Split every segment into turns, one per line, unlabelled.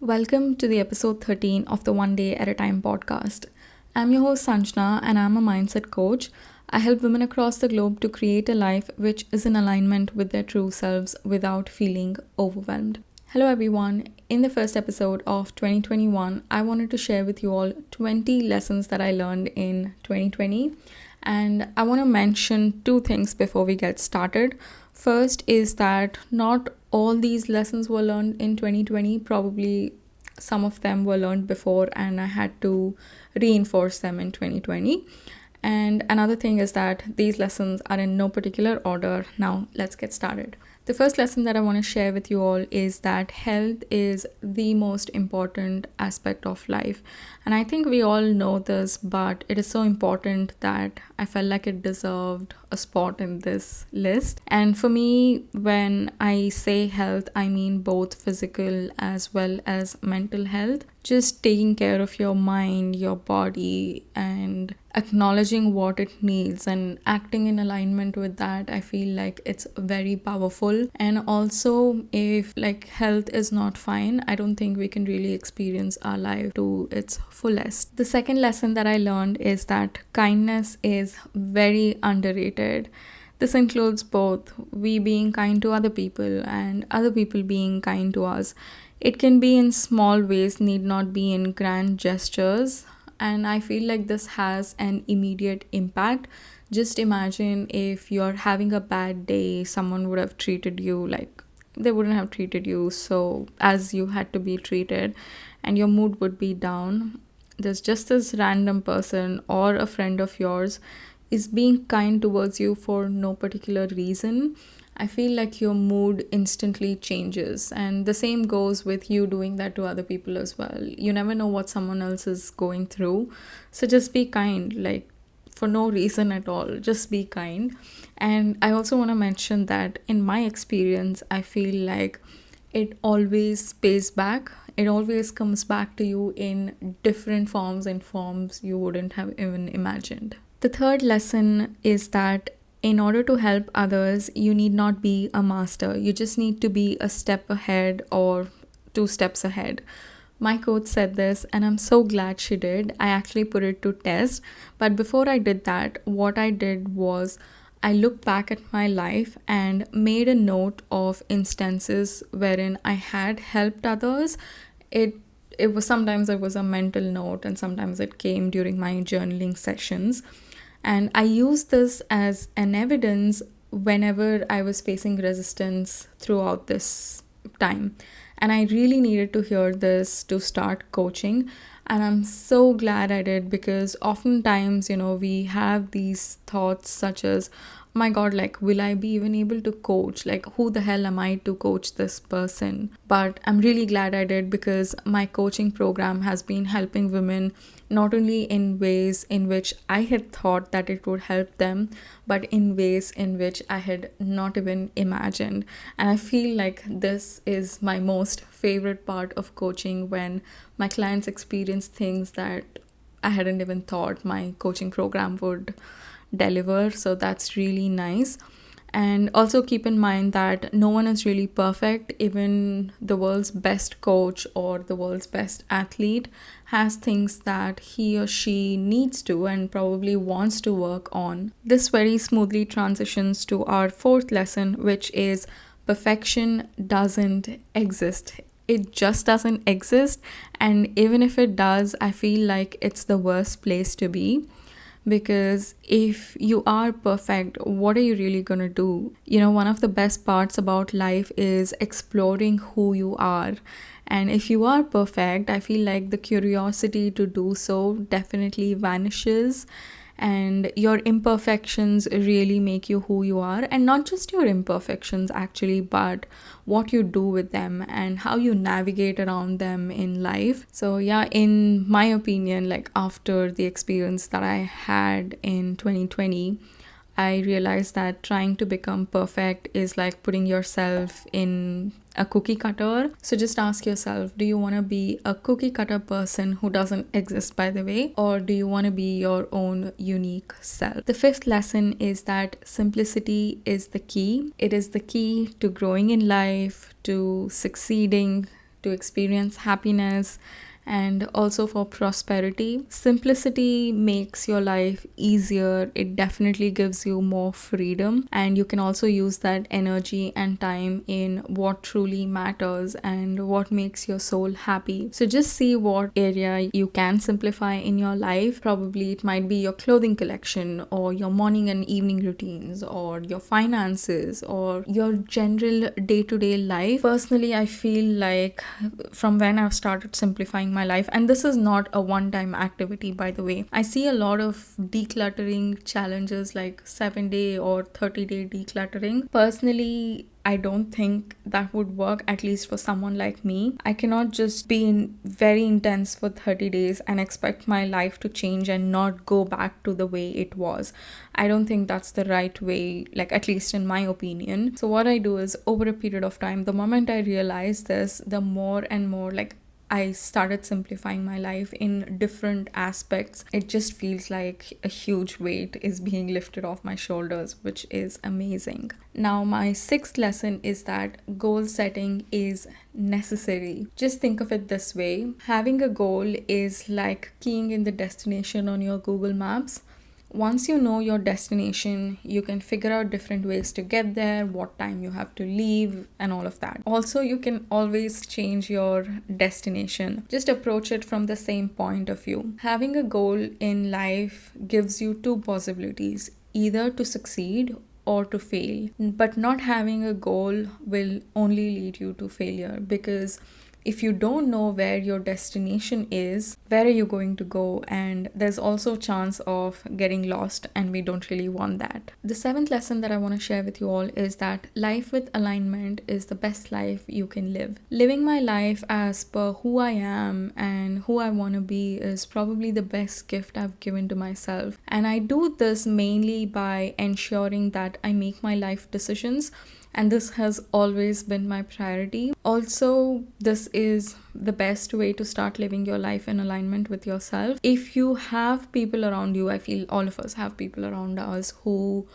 Welcome to the episode 13 of the One Day at a Time podcast. I'm your host Sanjana and I'm a mindset coach. I help women across the globe to create a life which is in alignment with their true selves without feeling overwhelmed. Hello everyone. In the first episode of 2021, I wanted to share with you all 20 lessons that I learned in 2020. And I want to mention two things before we get started. First is that not all these lessons were learned in 2020. Probably some of them were learned before, and I had to reinforce them in 2020. And another thing is that these lessons are in no particular order. Now, let's get started. The first lesson that I want to share with you all is that health is the most important aspect of life. And I think we all know this, but it is so important that I felt like it deserved a spot in this list. And for me, when I say health, I mean both physical as well as mental health. Just taking care of your mind, your body, and acknowledging what it needs and acting in alignment with that, I feel like it's very powerful. And also, if health is not fine, I don't think we can really experience our life to its fullest. The second lesson that I learned is that kindness is very underrated. This includes both we being kind to other people and other people being kind to us. It can be in small ways, need not be in grand gestures. And I feel like this has an immediate impact. Just imagine if you're having a bad day, someone would have treated you like they wouldn't have treated you so as you had to be treated, and your mood would be down. There's just this random person or a friend of yours is being kind towards you for no particular reason. I feel like your mood instantly changes, and the same goes with you doing that to other people as well. You never know what someone else is going through, so just be kind, for no reason at all, just be kind. And I also want to mention that in my experience, I feel like it always pays back. It always comes back to you in different forms and forms you wouldn't have even imagined. The third lesson is that in order to help others, you need not be a master. You just need to be a step ahead or two steps ahead. My coach said this, and I'm so glad she did. I actually put it to test. But before I did that, what I did was I looked back at my life and made a note of instances wherein I had helped others. It was sometimes it was a mental note, and sometimes it came during my journaling sessions. And I used this as an evidence whenever I was facing resistance throughout this time. And I really needed to hear this to start coaching. And I'm so glad I did, because oftentimes, we have these thoughts such as, oh my God, will I be even able to coach? Who the hell am I to coach this person? But I'm really glad I did, because my coaching program has been helping women not only in ways in which I had thought that it would help them, but in ways in which I had not even imagined. And I feel like this is my most favorite part of coaching, when my clients experience things that I hadn't even thought my coaching program would deliver. So that's really nice. And also keep in mind that no one is really perfect. Even the world's best coach or the world's best athlete has things that he or she needs to and probably wants to work on. This very smoothly transitions to our fourth lesson, which is perfection doesn't exist. It just doesn't exist. And even if it does, I feel like it's the worst place to be. Because if you are perfect, what are you really going to do? One of the best parts about life is exploring who you are. And if you are perfect, I feel like the curiosity to do so definitely vanishes. And your imperfections really make you who you are. And not just your imperfections, actually, but what you do with them and how you navigate around them in life. So yeah, in my opinion, after the experience that I had in 2020, I realized that trying to become perfect is like putting yourself in a cookie cutter. So just ask yourself, do you want to be a cookie cutter person who doesn't exist, by the way, or do you want to be your own unique self? The fifth lesson is that simplicity is the key. It is the key to growing in life, to succeeding, to experience happiness, and also for prosperity. Simplicity makes your life easier. It definitely gives you more freedom, and you can also use that energy and time in what truly matters and what makes your soul happy. So just see what area you can simplify in your life. Probably it might be your clothing collection, or your morning and evening routines, or your finances, or your general day-to-day life. Personally, I feel like from when I've started simplifying my life, and this is not a one-time activity, by the way, I see a lot of decluttering challenges like 7-day or 30-day decluttering. Personally, I don't think that would work, at least for someone like me. I cannot just be very intense for 30 days and expect my life to change and not go back to the way it was. I don't think that's the right way, like at least in my opinion. So what I do is, over a period of time, the moment I realize this, the more and more like I started simplifying my life in different aspects. It just feels like a huge weight is being lifted off my shoulders, which is amazing. Now, my sixth lesson is that goal setting is necessary. Just think of it this way: having a goal is like keying in the destination on your Google Maps. Once you know your destination, you can figure out different ways to get there, what time you have to leave, and all of that. Also, you can always change your destination. Just approach it from the same point of view. Having a goal in life gives you two possibilities: either to succeed or to fail. But not having a goal will only lead you to failure, because if you don't know where your destination is, where are you going to go? And there's also a chance of getting lost, and we don't really want that. The seventh lesson that I want to share with you all is that life with alignment is the best life you can live. Living my life as per who I am and who I want to be is probably the best gift I've given to myself. And I do this mainly by ensuring that I make my life decisions, and this has always been my priority. Also, this is the best way to start living your life in alignment with yourself. If you have people around you, I feel all of us have people around us who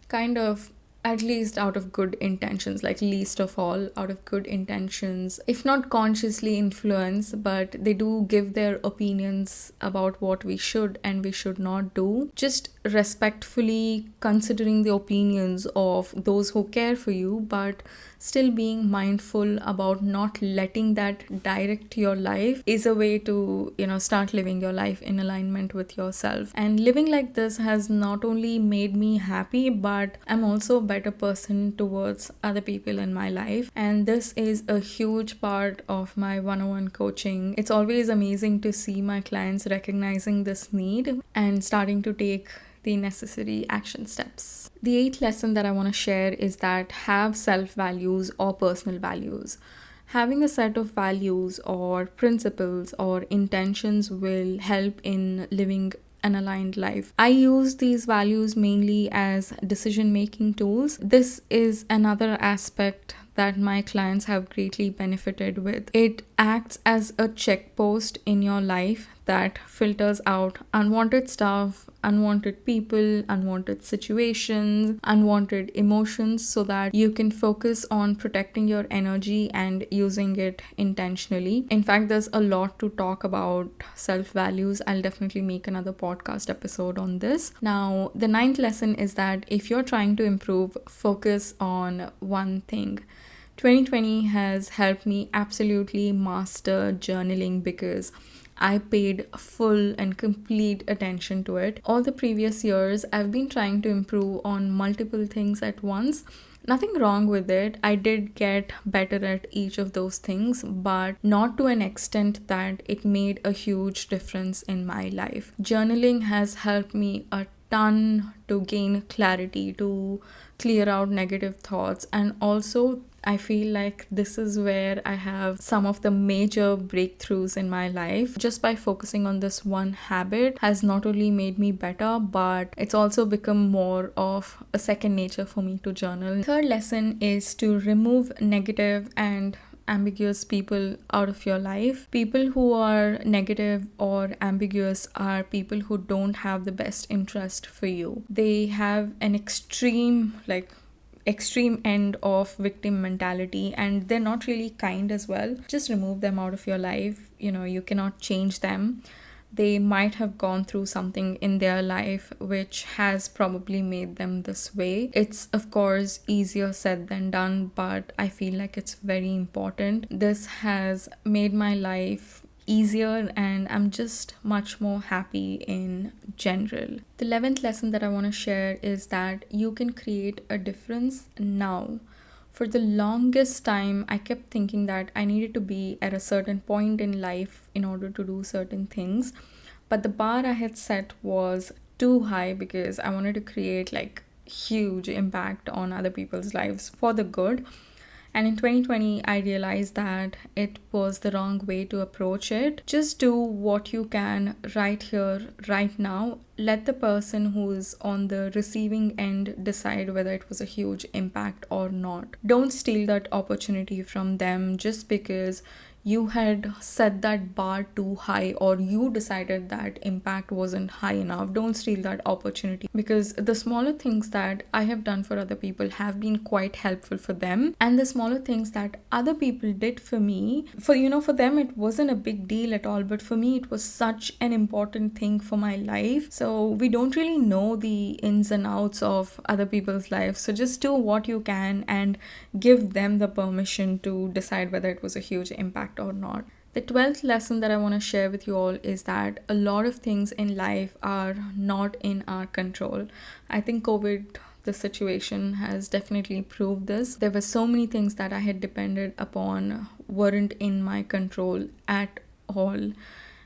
kind of, at least out of good intentions, like least of all out of good intentions, if not consciously influence, but they do give their opinions about what we should and we should not do. Just respectfully considering the opinions of those who care for you, but still being mindful about not letting that direct your life is a way to, start living your life in alignment with yourself. And living like this has not only made me happy, but I'm also a better person towards other people in my life. And this is a huge part of my one-on-one coaching. It's always amazing to see my clients recognizing this need and starting to take the necessary action steps. The eighth lesson that I want to share is that have self-values or personal values. Having a set of values or principles or intentions will help in living an aligned life. I use these values mainly as decision-making tools. This is another aspect that my clients have greatly benefited with. It acts as a checkpost in your life that filters out unwanted stuff, unwanted people, unwanted situations, unwanted emotions, so that you can focus on protecting your energy and using it intentionally. In fact, there's a lot to talk about self-values. I'll definitely make another podcast episode on this. Now, the ninth lesson is that if you're trying to improve, focus on one thing. 2020 has helped me absolutely master journaling because I paid full and complete attention to it. All the previous years, I've been trying to improve on multiple things at once. Nothing wrong with it. I did get better at each of those things, but not to an extent that it made a huge difference in my life. Journaling has helped me a ton to gain clarity, to clear out negative thoughts, and also I feel like this is where I have some of the major breakthroughs in my life. Just by focusing on this one habit has not only made me better, but it's also become more of a second nature for me to journal. Third lesson is to remove negative and ambiguous people out of your life. People who are negative or ambiguous are people who don't have the best interest for you. They have an extreme, extreme end of victim mentality, and they're not really kind as well. Just remove them out of your life. You cannot change them. They might have gone through something in their life which has probably made them this way. It's, of course, easier said than done, but I feel like it's very important. This has made my life easier, and I'm just much more happy in general. The 11th lesson that I want to share is that you can create a difference now. For the longest time, I kept thinking that I needed to be at a certain point in life in order to do certain things. But the bar I had set was too high because I wanted to create like huge impact on other people's lives for the good. And in 2020, I realized that it was the wrong way to approach it. Just do what you can right here, right now. Let the person who's on the receiving end decide whether it was a huge impact or not. Don't steal that opportunity from them just because you had set that bar too high, or you decided that impact wasn't high enough. Don't steal that opportunity, because the smaller things that I have done for other people have been quite helpful for them, and the smaller things that other people did for me, for them it wasn't a big deal at all, but for me it was such an important thing for my life. So we don't really know the ins and outs of other people's lives, so just do what you can and give them the permission to decide whether it was a huge impact or not. The 12th lesson that I want to share with you all is that a lot of things in life are not in our control. I think COVID, the situation, has definitely proved this. There were so many things that I had depended upon weren't in my control at all.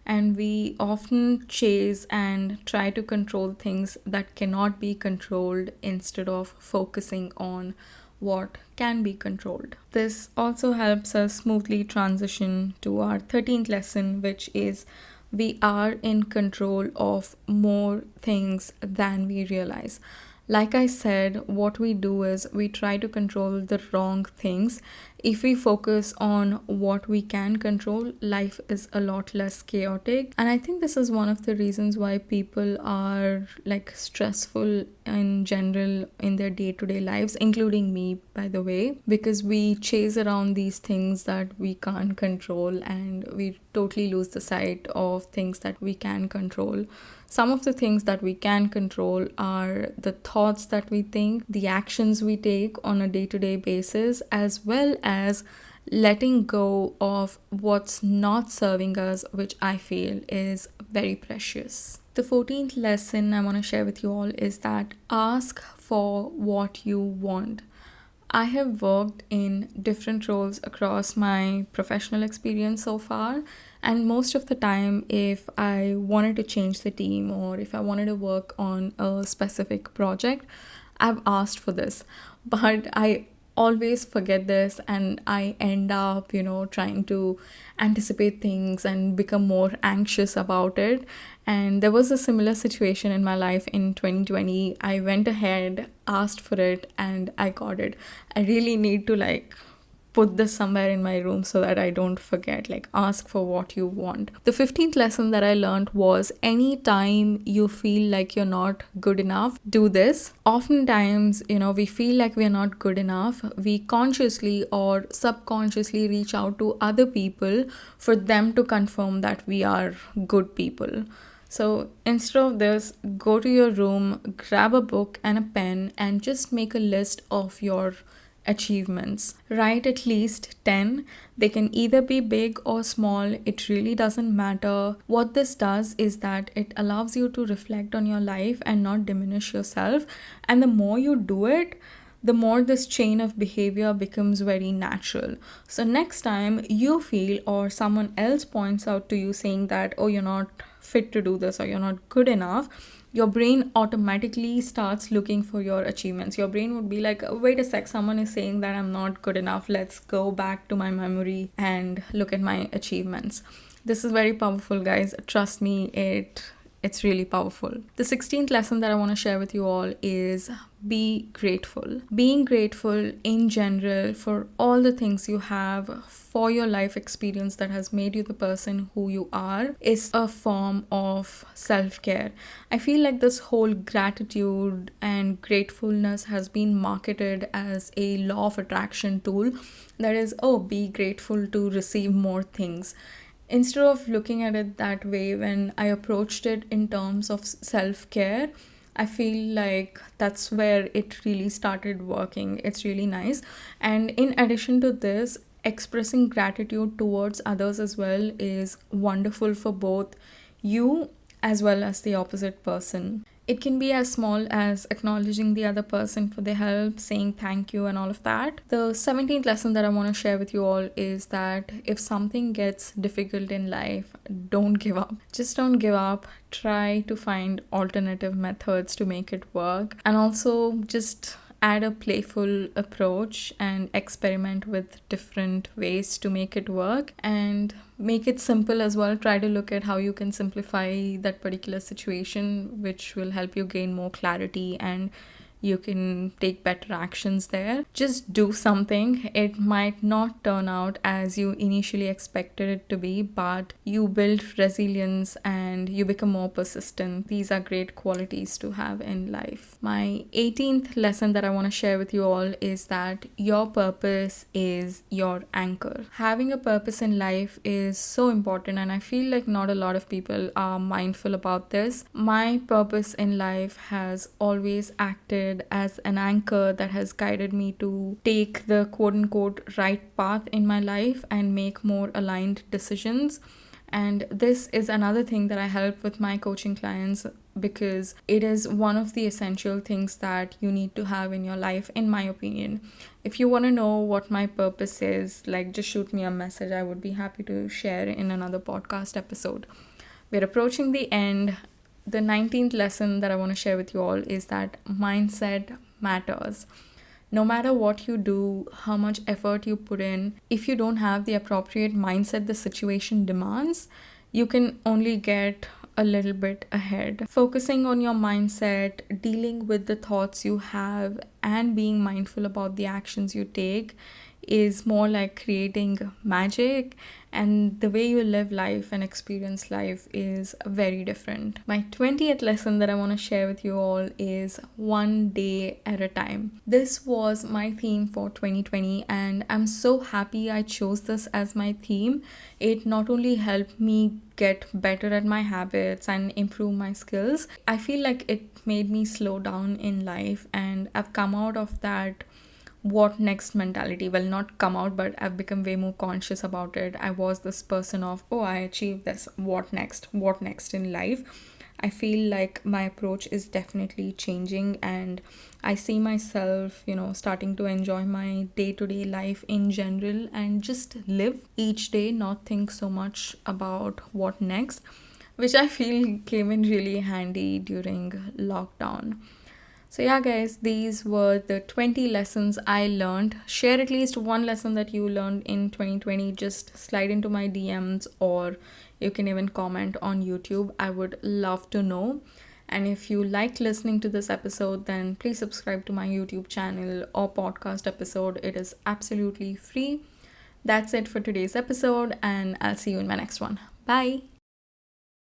And we often chase and try to control things that cannot be controlled instead of focusing on what can be controlled. This also helps us smoothly transition to our 13th lesson, which is we are in control of more things than we realize. Like I said, what we do is we try to control the wrong things. If we focus on what we can control, life is a lot less chaotic. And I think this is one of the reasons why people are like stressful in general in their day-to-day lives, including me, by the way, because we chase around these things that we can't control and we totally lose the sight of things that we can control. Some of the things that we can control are the thoughts that we think, the actions we take on a day-to-day basis, as well as letting go of what's not serving us, which I feel is very precious. The 14th lesson I want to share with you all is that ask for what you want. I have worked in different roles across my professional experience so far, and most of the time, if I wanted to change the team or if I wanted to work on a specific project, I've asked for this. But I always forget this and I end up, trying to anticipate things and become more anxious about it. And there was a similar situation in my life in 2020. I went ahead, asked for it, and I got it. I really need to put this somewhere in my room so that I don't forget. Ask for what you want. The 15th lesson that I learned was anytime you feel like you're not good enough, do this. Oftentimes, we feel like we're not good enough. We consciously or subconsciously reach out to other people for them to confirm that we are good people. So instead of this, go to your room, grab a book and a pen, and just make a list of your achievements. Write at least 10. They can either be big or small. It really doesn't matter. What this does is that it allows you to reflect on your life and not diminish yourself. And the more you do it, the more this chain of behavior becomes very natural. So next time you feel or someone else points out to you saying that, oh, you're not fit to do this or you're not good enough, your brain automatically starts looking for your achievements. Your brain would be like, wait a sec, someone is saying that I'm not good enough. Let's go back to my memory and look at my achievements. This is very powerful, guys. Trust me, it's really powerful. The 16th lesson that I want to share with you all is be grateful. Being grateful in general for all the things you have, for your life experience that has made you the person who you are is a form of self-care. I feel like this whole gratitude and gratefulness has been marketed as a law of attraction tool, that is, oh, be grateful to receive more things. Instead of looking at it that way, when I approached it in terms of self-care, I feel like that's where it really started working. It's really nice. And in addition to this, expressing gratitude towards others as well is wonderful for both you as well as the opposite person. It can be as small as acknowledging the other person for their help, saying thank you, and all of that. The 17th lesson that I want to share with you all is that if something gets difficult in life, don't give up. Just don't give up. Try to find alternative methods to make it work. And also just add a playful approach and experiment with different ways to make it work, and make it simple as well. Try to look at how you can simplify that particular situation, which will help you gain more clarity and you can take better actions there. Just do something. It might not turn out as you initially expected it to be, but you build resilience and you become more persistent. These are great qualities to have in life. My 18th lesson that I want to share with you all is that your purpose is your anchor. Having a purpose in life is so important, and I feel like not a lot of people are mindful about this. My purpose in life has always acted as an anchor that has guided me to take the quote-unquote right path in my life and make more aligned decisions. And this is another thing that I help with my coaching clients, because it is one of the essential things that you need to have in your life, in my opinion. If you want to know what my purpose is, like, just shoot me a message. I would be happy to share in another podcast episode. We're approaching the end. The 19th lesson that I want to share with you all is that mindset matters. No matter what you do, how much effort you put in, if you don't have the appropriate mindset the situation demands, you can only get a little bit ahead. Focusing on your mindset, dealing with the thoughts you have, and being mindful about the actions you take is more like creating magic, and the way you live life and experience life is very different. My 20th lesson that I want to share with you all is one day at a time. This was my theme for 2020, and I'm so happy I chose this as my theme. It not only helped me get better at my habits and improve my skills, I feel like it made me slow down in life, and I've come out of that what next mentality. Well, not come out, but I've become way more conscious about it. I was this person of, oh, I achieved this, what next in life. I feel like my approach is definitely changing, and I see myself, starting to enjoy my day-to-day life in general and just live each day, not think so much about what next, which I feel came in really handy during lockdown. So yeah, guys, these were the 20 lessons I learned. Share at least one lesson that you learned in 2020. Just slide into my DMs, or you can even comment on YouTube. I would love to know. And if you liked listening to this episode, then please subscribe to my YouTube channel or podcast episode. It is absolutely free. That's it for today's episode, and I'll see you in my next one. Bye.